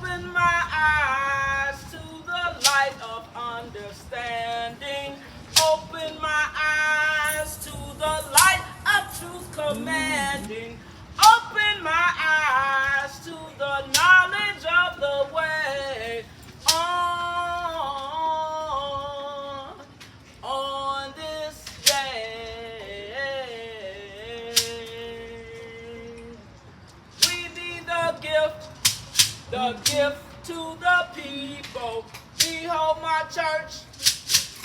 Open my eyes to the light of understanding. Open my eyes to the light of truth commanding. Open my eyes to the knowledge of the way. On this day, we need the gift to the people. Behold my church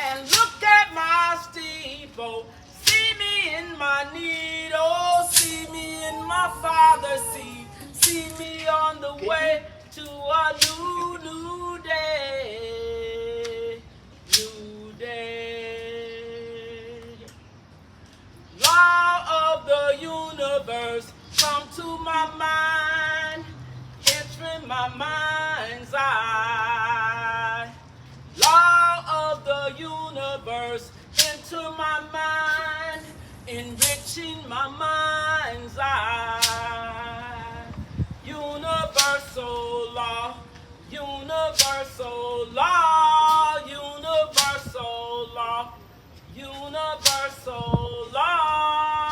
and look at my steeple. See me in my need, oh, see me in my Father's seed. See me on the way to a new day. New day. Law of the universe come to my mind, entering my mind's eye. Law of the universe into my mind, enriching my mind's eye. Universal law, universal law, universal law, universal law.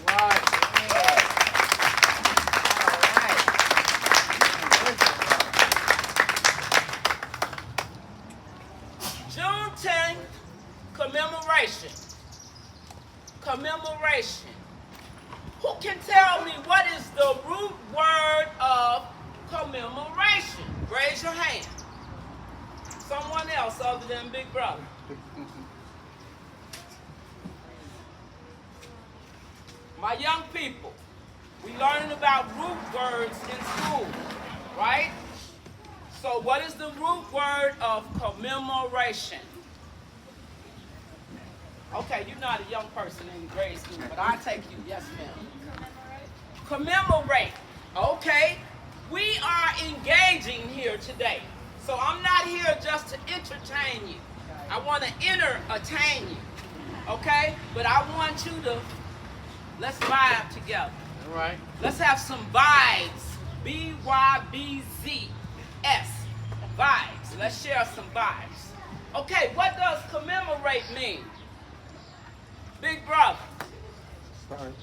All right. Juneteenth commemoration. Commemoration. Who can tell me what is the root word of commemoration? Raise your hand. Someone else other than Big Brother. My young people, we learning about root words in school, right? So what is the root word of commemoration? Okay, you're not a young person in grade school, but I'll take you, yes ma'am. Commemorate. Okay, we are engaging here today. So I'm not here just to entertain you. I want to entertain you, okay? But I want you to, let's vibe together. All right. Let's have some vibes. B-Y-B-Z-S. Vibes. Let's share some vibes. Okay, what does commemorate mean? Big brother. Start.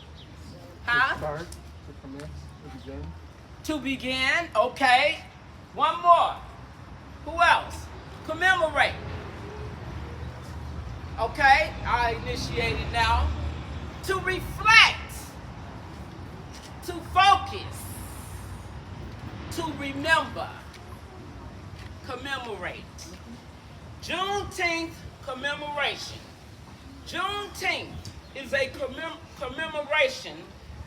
Huh? Start. To commence. To begin. To begin. Okay. One more. Who else? Commemorate. Okay, I initiate it now. To reflect. To focus. To remember. Commemorate. Juneteenth commemoration. Juneteenth is a commemoration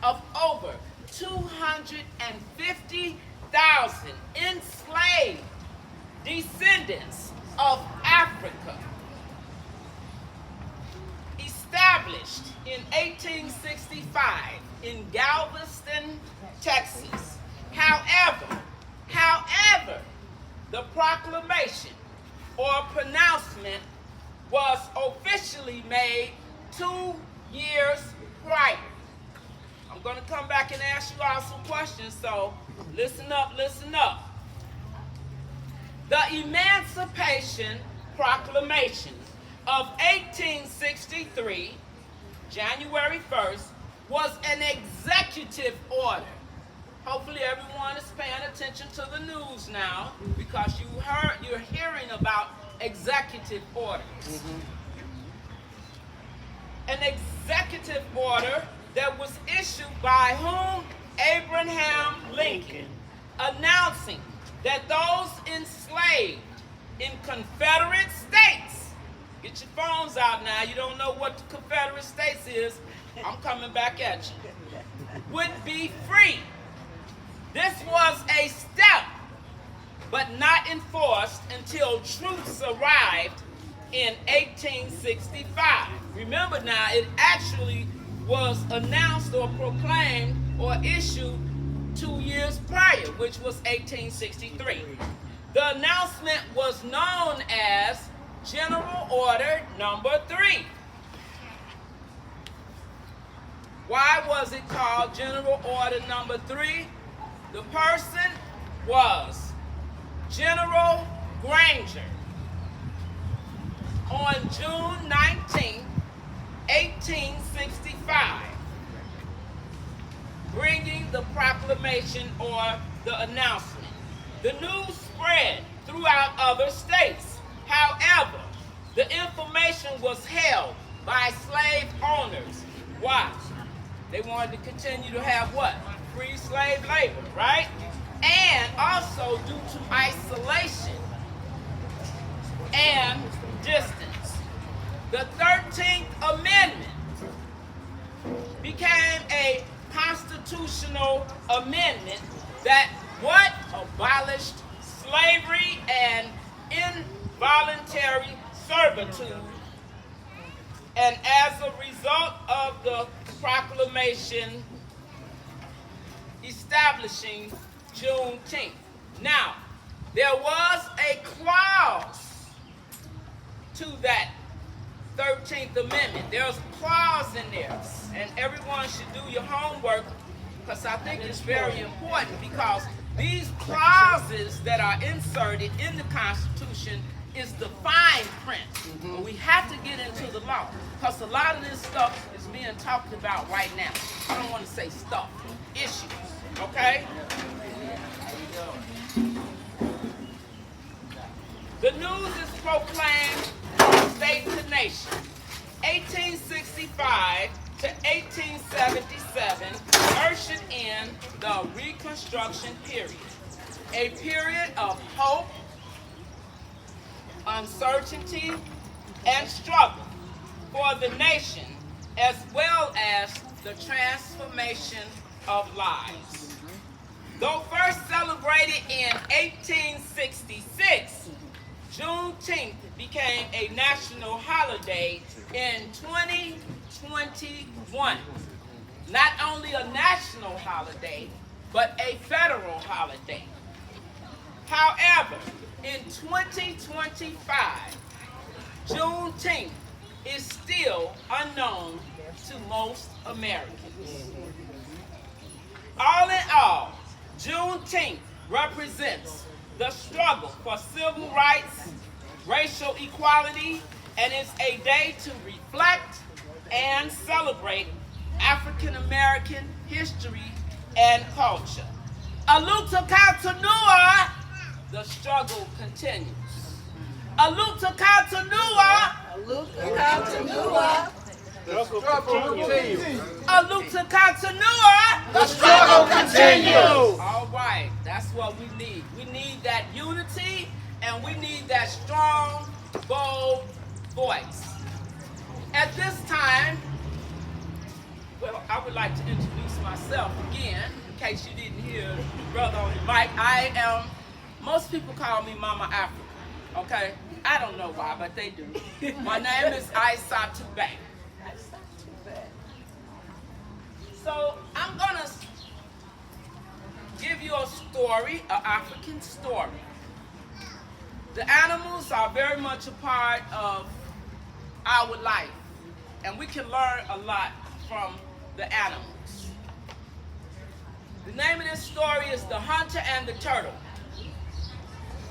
of over 250,000 enslaved descendants of Africa, established in 1865 in Galveston, Texas. However, the proclamation or pronouncement was officially made 2 years prior. I'm going to come back and ask you all some questions, so listen up, listen up. The Emancipation Proclamation of 1863, January 1st, was an executive order. Hopefully everyone is paying attention to the news now because you're hearing about executive orders. An executive order that was issued by whom? Abraham Lincoln, announcing that those enslaved in Confederate States, get your phones out now, you don't know what the Confederate States is, I'm coming back at you, would be free. This was a step, but not enforced until truce arrived in 1865. Remember now, it actually was announced or proclaimed or issued 2 years prior, which was 1863. The announcement was known as General Order Number 3. Why was it called General Order Number 3? The person was General Granger on June 19, 1865, bringing the proclamation or the announcement. The news spread throughout other states. However, the information was held by slave owners. Why? They wanted to continue to have what? Free slave labor, right? And also due to isolation and distance. The 13th Amendment became a constitutional amendment that what? Abolished slavery and involuntary servitude. And as a result of the proclamation establishing Juneteenth. Now, there was a clause to that 13th Amendment. There's a clause in there, and everyone should do your homework because I think it's very important, because these clauses that are inserted in the Constitution is the fine print. But we have to get into the law because a lot of this stuff is being talked about right now. I don't want to say stuff, issues, okay? The news is proclaimed from state to nation. 1865 to 1877 ushered in the Reconstruction period, a period of hope, uncertainty, and struggle for the nation, as well as the transformation of lives. Though first celebrated in 1866, Juneteenth became a national holiday in 2021. Not only a national holiday, but a federal holiday. However, in 2025, Juneteenth is still unknown to most Americans. All in all, Juneteenth represents the struggle for civil rights, racial equality, and is a day to reflect and celebrate African American history and culture. Aluta Katanua, the struggle continues. Aluta Katanua, The struggle continues. Aluta Katanua, The struggle continues. All right, that's what we need. We need that unity, and we need that strong, bold voice. At this time, well, I would like to introduce myself again, in case you didn't hear the brother on the mic. Most people call me Mama Africa, okay? I don't know why, but they do. My name is Aissatou. So I'm gonna give you a story, an African story. The animals are very much a part of our life, and we can learn a lot from the animals. The name of this story is The Hunter and the Turtle.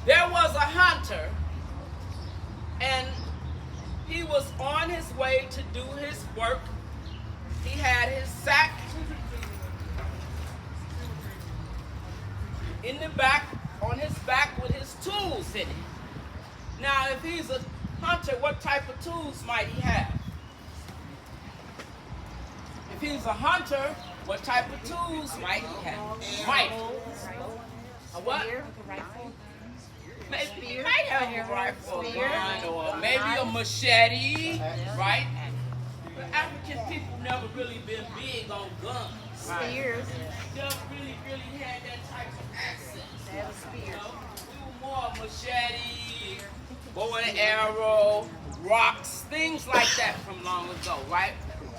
There was a hunter, and he was on his way to do his work. He had his sack in the back, on his back with his tools in it. Now, if he's a hunter, what type of tools might he have? If he's a hunter, what type of tools might he have? Rifle. A what? Maybe he might have a rifle, a gun, or maybe a machete, right? But African people never really been big on guns. Spears. Never really had that type of access. They have a spear. You know, we were more machete, bow and arrow, rocks, things like that from long ago, right?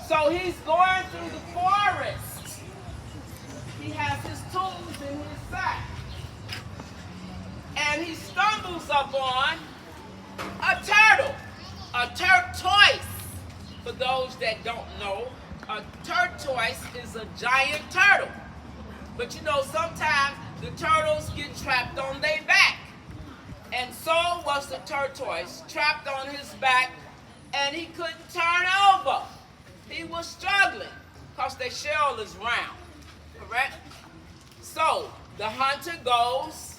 So he's going through the forest. He has his tools in his sack. And he stumbles upon a turtle, a tortoise. For those that don't know, a tortoise is a giant turtle. But you know, sometimes the turtles get trapped on their back. And so was the tortoise, trapped on his back, and he couldn't turn over. He was struggling because their shell is round, correct? So the hunter goes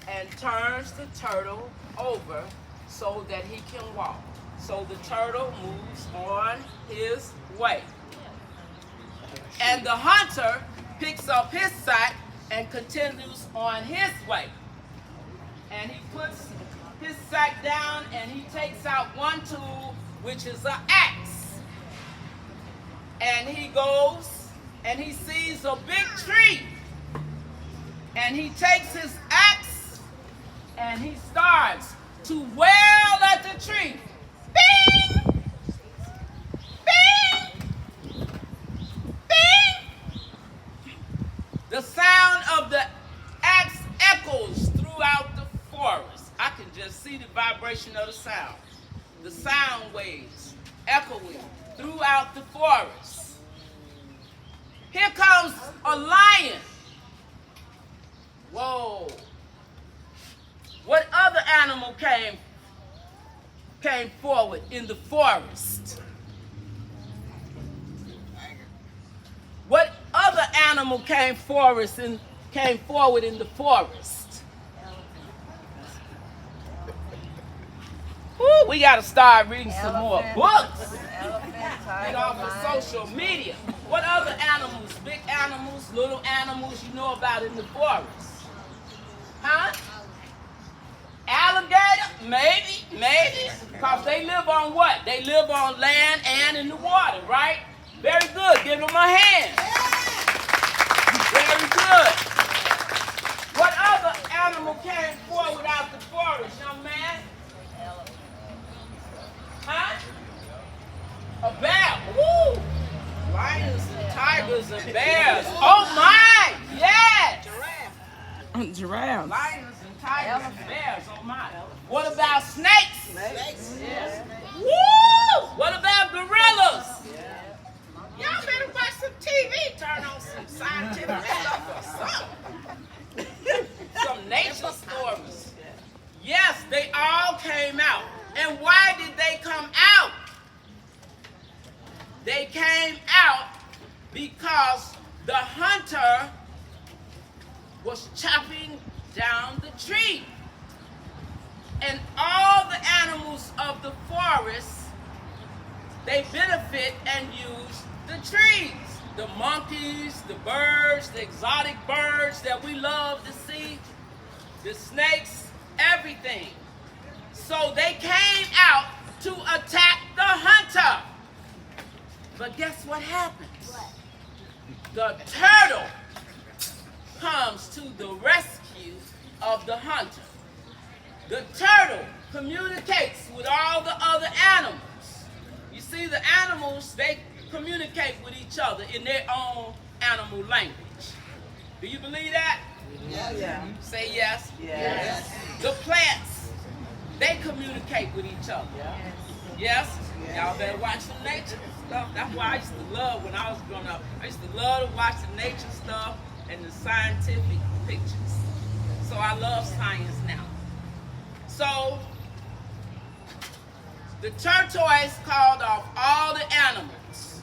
and turns the turtle over so that he can walk. So the turtle moves on his way. And the hunter picks up his sack and continues on his way. And he puts his sack down and he takes out one tool, which is an axe. And he goes and he sees a big tree. And he takes his axe and he starts to wail at the tree. Bing! Bing! Bing! The sound of the axe echoes throughout the forest. I can just see the vibration of the sound. The sound waves echoing throughout the forest. Here comes a lion. Whoa. What other animal came forward in the forest? What other animal came forward in the forest? Woo, we got to start reading some more books. Get off of social media. What other animals, big animals, little animals you know about in the forest? Huh? Alligator? Maybe. Because they live on what? They live on land and in the water, right? Very good. Give them a hand. Very good. What other animal came forward out the forest, young man? Huh? A bear. Woo! Lions and tigers and bears. Oh my! Yes! Giraffe. Lions and tigers and bears. Oh my. What about snakes? Snakes. Yes. Woo! What about gorillas? Y'all better watch some TV. Turn on some scientific stuff or something. Some nature stories. Yes, they all came out. And why did they come out? They came out because the hunter was chopping down the tree. And all the animals of the forest, they benefit and use the trees. The monkeys, the birds, the exotic birds that we love to see, the snakes, everything. So they came out to attack the hunter. But guess what happens? The turtle comes to the rescue of the hunter. The turtle communicates with all the other animals. You see, the animals, they communicate with each other in their own animal language. Do you believe that? Yes. Yeah. Say yes. Yes. The plants, they communicate with each other. Yes? Y'all better watch some nature stuff. That's why I used to love, when I was growing up, I used to love to watch the nature stuff and the scientific pictures. So I love science now. So the tortoise called off all the animals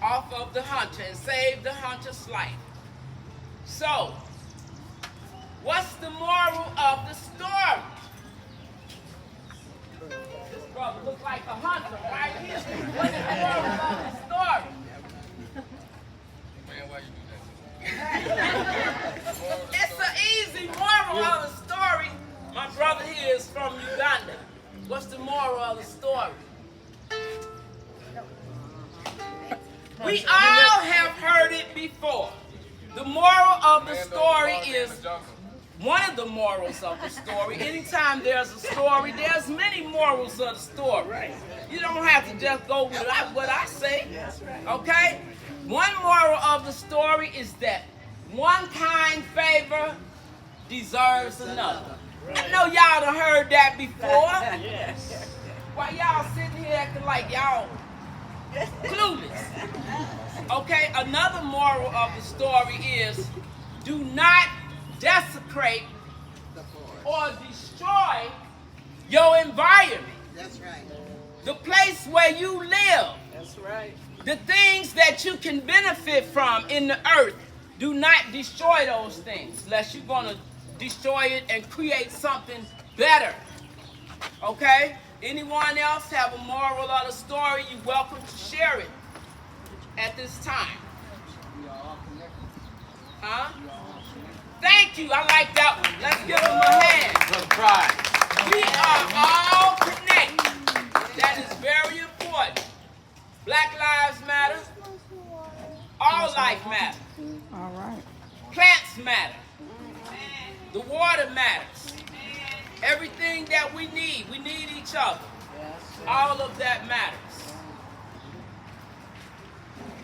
off of the hunter and saved the hunter's life. So, what's the moral of the story? This brother looks like a hunter right here. What's the moral of the story? Man, why you do that? It's an easy moral of the story. My brother here is from Uganda. What's the moral of the story? We all have heard it before. The moral of the story is, one of the morals of the story, anytime there's a story, there's many morals of the story. You don't have to just go with what I say, okay? One moral of the story is that one kind favor deserves another. I know y'all done heard that before. Why y'all sitting here acting like y'all another moral of the story is do not desecrate or destroy your environment. That's right. The place where you live. That's right. The things that you can benefit from in the earth. Do not destroy those things unless you're going to destroy it and create something better. Okay? Anyone else have a moral of the story? You're welcome to share it at this time. Huh? Thank you. I like that one. Let's give them a hand. Good pride. We are all connected. That is very important. Black lives matter. All life matters. All right. Plants matter. The water matters. Everything that we need each other. All of that matters.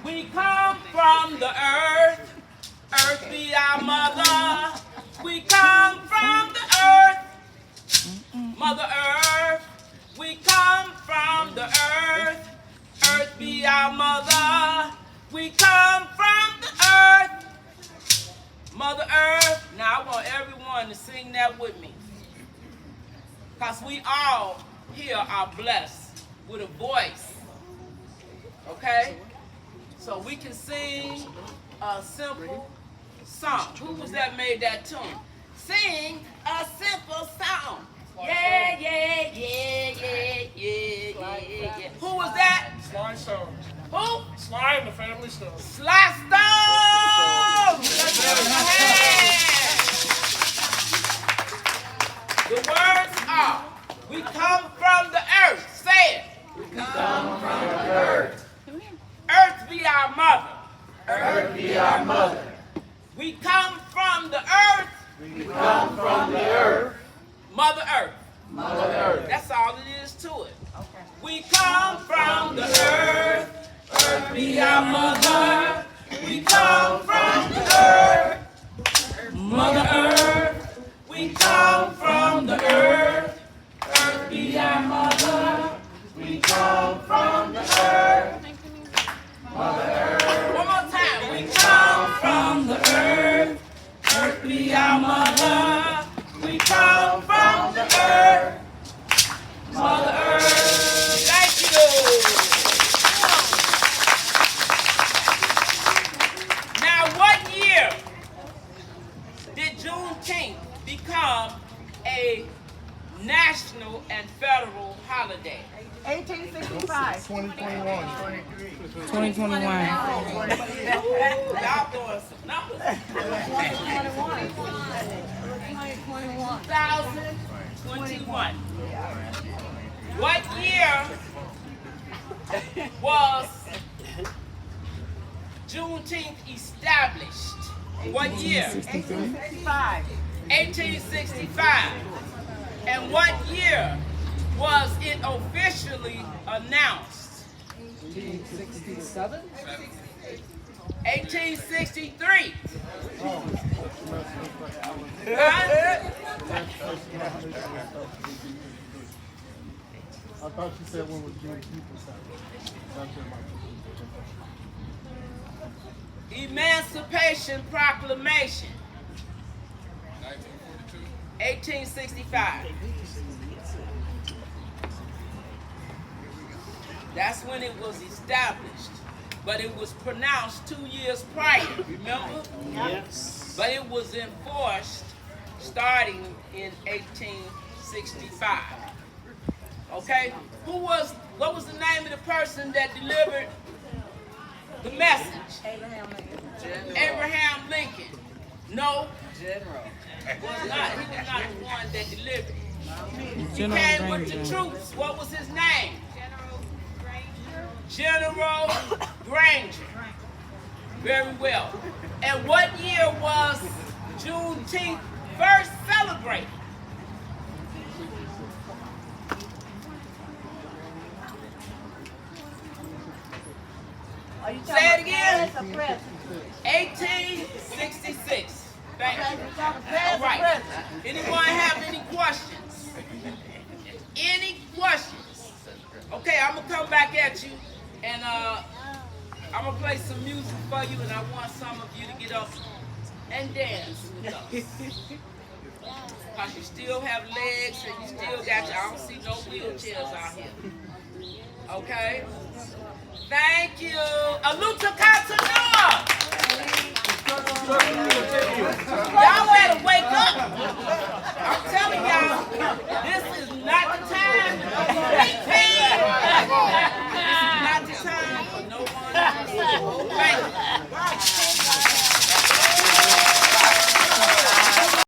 We come from the earth. Earth be our mother. We come from the earth. Mother Earth. We come from the earth. Earth be our mother. We come from the earth. Mother Earth. Now I want everyone to sing that with me. Because we all here are blessed with a voice. Okay? So we can sing a simple song. Who was that made that tune? Sing a simple song. Yeah, yeah, yeah, yeah, yeah, yeah, yeah. Who was that? Sly Stone. Who? Sly and the Family Stone. Sly Stone! Let's give him a hand. The words are, we come from the earth. Say it. We come from the earth. Earth be our mother. Earth be our mother. We come from the earth. We come from the earth. Mother Earth. Mother Earth. That's all it is to it. Okay. We come from the earth. Earth be our mother. We come from the earth. Mother Earth. We come from the earth. Earth be our mother. We come from the earth. Mother Earth. One more time. We come from the earth. Earth be our mother. We come from the earth. Mother Earth. Thank you. Now, what year did Juneteenth become a national and federal holiday? 1865. 2021. 2021. Y'all throwing some numbers. 2021. What year was Juneteenth established? What year? 1865. 1865. And what year was it officially announced? 1867? 1863. I thought you said when was Juneteenth established. Emancipation Proclamation. 1942. 1865. That's when it was established. But it was pronounced 2 years prior, remember? Yes. But it was enforced starting in 1865. Okay? What was the name of the person that delivered the message? Abraham Lincoln. Abraham Lincoln. No. General. He was not the one that delivered it. He came with the troops. What was his name? General Granger. Very well. And what year was Juneteenth first celebrated? Are you Say it again. past or present? 1866. Thank you. Past All or right. present? Anyone have any questions? Any questions? Okay, I'm gonna come back at you, and I I'm going to play some music for you, and I want some of you to get up and dance with us. Because you still have legs, and you still got I don't see no wheelchairs out here. Okay? Thank you. Aluta Katanoa!